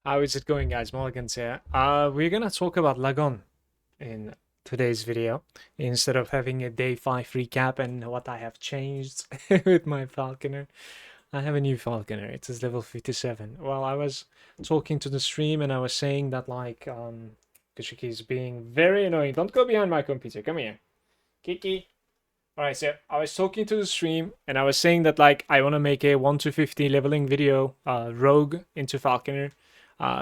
How is it going, guys? Malagant here. We're gonna talk about Lagon in today's video instead of having a day 5 recap and what I have changed with my Falconer. I have a new Falconer. It is level 57. Well, I was talking to the stream and I was saying that Kushiki is being very annoying. Don't go behind my computer. Come here. Kiki. Alright, so I was talking to the stream and I was saying that I want to make a 1 to 50 leveling video, rogue into Falconer,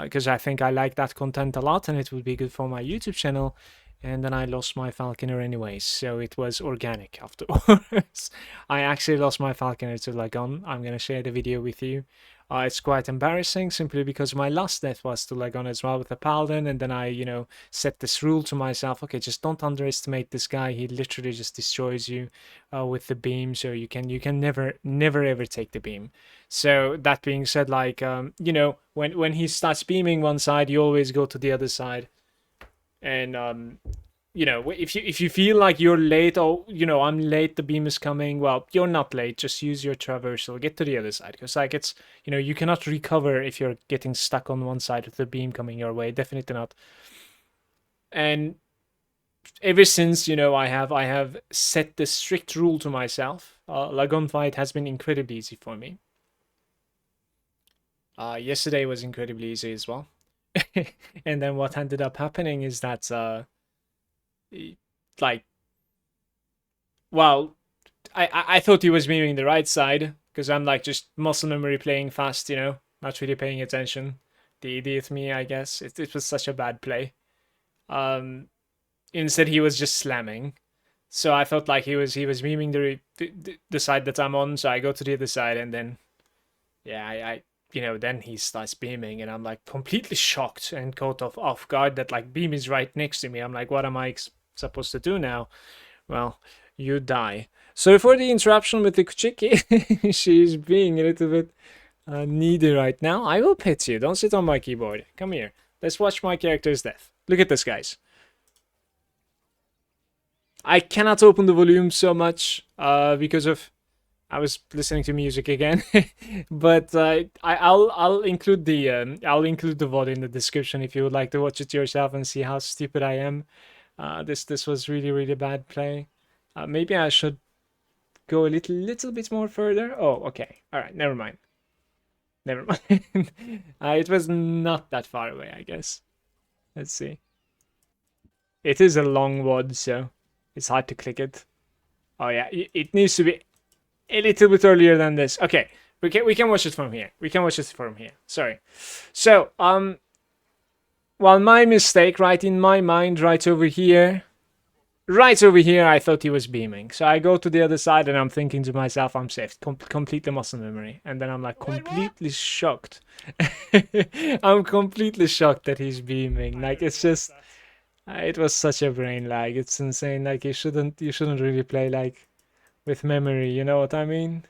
because I think I like that content a lot and it would be good for my YouTube channel. And then I lost my Falconer anyways, so it was organic afterwards. I actually lost my Falconer to Lagon. I'm gonna share the video with you. It's quite embarrassing simply because my last death was to Lagon as well with the Paladin, and then I set this rule to myself: okay, just don't underestimate this guy. He literally just destroys you with the beam, so you can never ever take the beam. So that being said, when he starts beaming one side, you always go to the other side. And if you feel like you're late, or I'm late, the beam is coming, well, you're not late. Just use your traversal, get to the other side, because it's you cannot recover if you're getting stuck on one side with the beam coming your way. Definitely not. And ever since I have set this strict rule to myself, Lagon fight has been incredibly easy for me. Yesterday was incredibly easy as well. And then what ended up happening is that like well, I thought he was memeing the right side because I'm just muscle memory playing fast, not really paying attention. The idiot me, I guess. It was such a bad play. Um, Instead he was just slamming. So I thought he was memeing the side that I'm on. So I go to the other side and then yeah, then he starts beaming and I'm completely shocked and caught off guard that beam is right next to me. I'm like, what am I supposed to do now? Well, you die. So for the interruption with the Kuchiki, she's being a little bit needy right now. I will pet you. Don't sit on my keyboard. Come here. Let's watch my character's death. Look at this, guys. I cannot open the volume so much because of I was listening to music again, but I'll include the VOD in the description if you would like to watch it yourself and see how stupid I am. This was really bad play. Maybe I should go a little bit more further. Oh, okay. All right. Never mind. Never mind. It was not that far away, I guess. Let's see. It is a long VOD, so it's hard to click it. Oh yeah, it needs to be a little bit earlier than this. Okay, we can watch it from here. We can watch it from here. Sorry. So well, my mistake, right in my mind, right over here, I thought he was beaming. So I go to the other side and I'm thinking to myself, I'm safe. Complete the muscle memory, and then I'm completely shocked. I'm completely shocked that he's beaming. It's just. It was such a brain lag. It's insane. You shouldn't really play with memory, you know what I mean?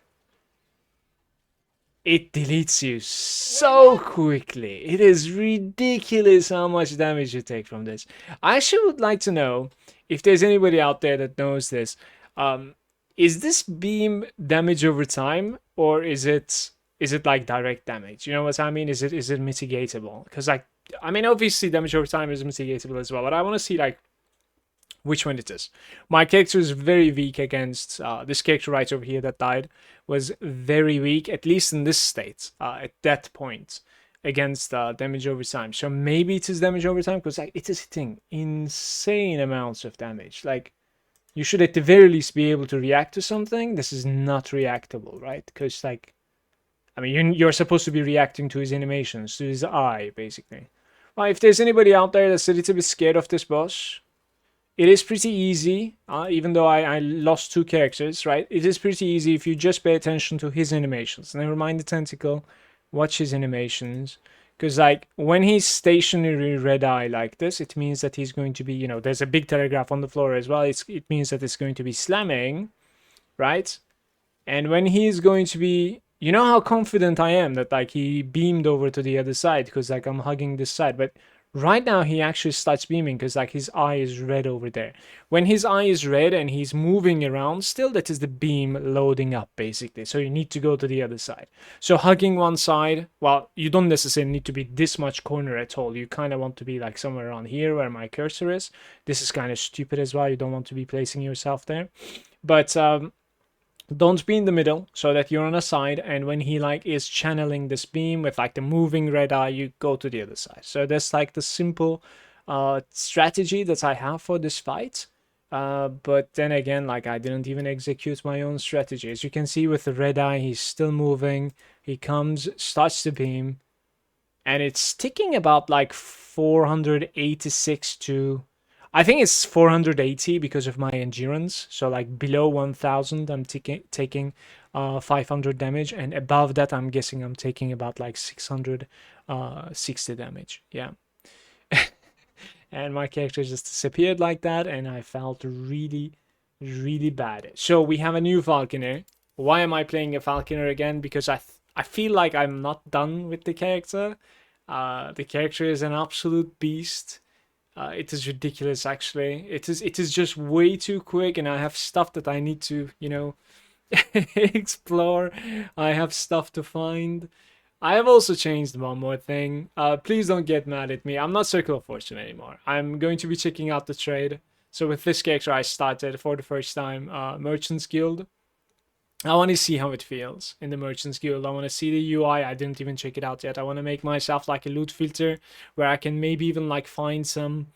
It deletes you so quickly. It is ridiculous how much damage you take from this. I actually would like to know if there's anybody out there that knows this. Is this beam damage over time, or is it like direct damage? You know what I mean? Is it mitigatable? Because obviously damage over time is mitigatable as well, but I want to see which one it is. My character is very weak against this character right over here that died was very weak, at least in this state, at that point, against damage over time. So maybe it is damage over time because it is hitting insane amounts of damage. You should at the very least be able to react to something. This is not reactable, right? Because you're supposed to be reacting to his animations, to his eye, basically. Well, if there's anybody out there that's a little bit scared of this boss, it is pretty easy, even though I lost 2 characters, right? It is pretty easy if you just pay attention to his animations. Never mind the tentacle, watch his animations. Because, when he's stationary red eye like this, it means that he's going to be, there's a big telegraph on the floor as well. It means that it's going to be slamming, right? And when he's going to be, how confident I am that, he beamed over to the other side because, I'm hugging this side. But Right now, he actually starts beaming because like his eye is red over there. When his eye is red and he's moving around, still that is the beam loading up basically. So you need to go to the other side. So hugging one side, well, you don't necessarily need to be this much corner at all. You kind of want to be like somewhere around here where my cursor is. This is kind of stupid as well. You don't want to be placing yourself there. But don't be in the middle so that you're on a side, and when he like is channeling this beam with like the moving red eye, you go to the other side. So that's like the simple strategy that I have for this fight. But then again, like I didn't even execute my own strategy. As you can see with the red eye, he's still moving. He comes, starts the beam, and it's ticking about like 486 to, I think it's 480 because of my endurance. So like below 1000 I'm taking 500 damage, and above that I'm guessing I'm taking about like 660 damage. Yeah. And my character just disappeared like that, and I felt really, really bad. So we have a new Falconer. Why am I playing a Falconer again? Because I feel like I'm not done with the character. The character is an absolute beast. It is ridiculous, actually. It is just way too quick, and I have stuff that I need to, explore. I have stuff to find. I have also changed one more thing. Please don't get mad at me. I'm not Circle of Fortune anymore. I'm going to be checking out the trade. So with this character, I started for the first time Merchants Guild. I want to see how it feels in the Merchants Guild. I want to see the UI. I didn't even check it out yet. I want to make myself like a loot filter where I can maybe even like find some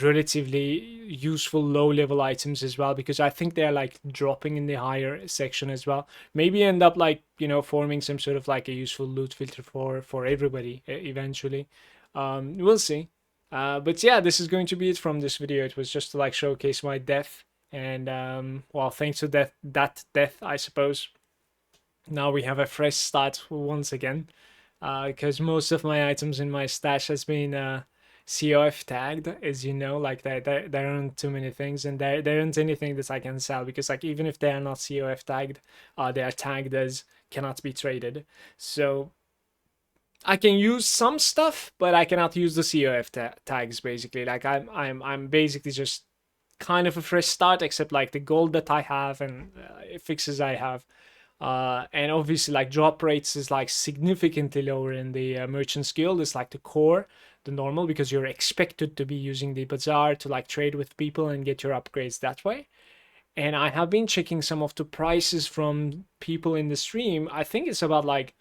relatively useful low level items as well, because I think they're like dropping in the higher section as well. Maybe end up like, forming some sort of like a useful loot filter for everybody eventually. We'll see. But yeah, this is going to be it from this video. It was just to like showcase my death. And well, thanks to that death, I suppose, now we have a fresh start once again, because most of my items in my stash has been COF tagged, as you know. Like there aren't too many things, and there aren't anything that I can sell, because like even if they are not COF tagged, they are tagged as cannot be traded. So I can use some stuff, but I cannot use the COF tags basically. Like I'm basically just kind of a fresh start, except like the gold that I have and fixes I have. And obviously like drop rates is like significantly lower in the Merchants Guild. It's like the core, the normal, because you're expected to be using the bazaar to like trade with people and get your upgrades that way. And I have been checking some of the prices from people in the stream. I think it's about like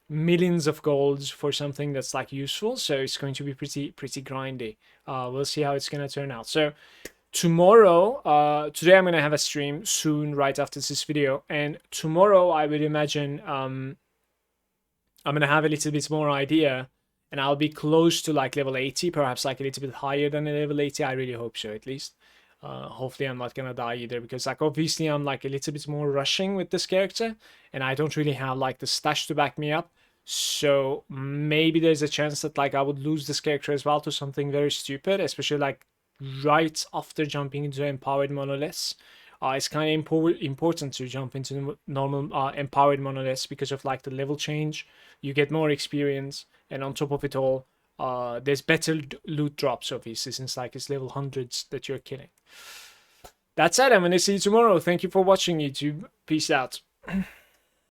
millions of golds for something that's like useful. So it's going to be pretty grindy. We'll see how it's gonna turn out. So tomorrow, today I'm gonna have a stream soon right after this video, and tomorrow I would imagine I'm gonna have a little bit more idea, and I'll be close to like level 80, perhaps like a little bit higher than a level 80. I really hope so, at least. Hopefully I'm not gonna die either, because like obviously I'm like a little bit more rushing with this character, and I don't really have like the stash to back me up. So maybe there's a chance that like I would lose this character as well to something very stupid, especially like right after jumping into empowered monoliths. It's kind of important to jump into normal empowered monoliths because of like the level change. You get more experience, and on top of it all, there's better loot drops, obviously, since like it's level hundreds that you're killing. That's it. I'm gonna see you tomorrow. Thank you for watching, YouTube. Peace out.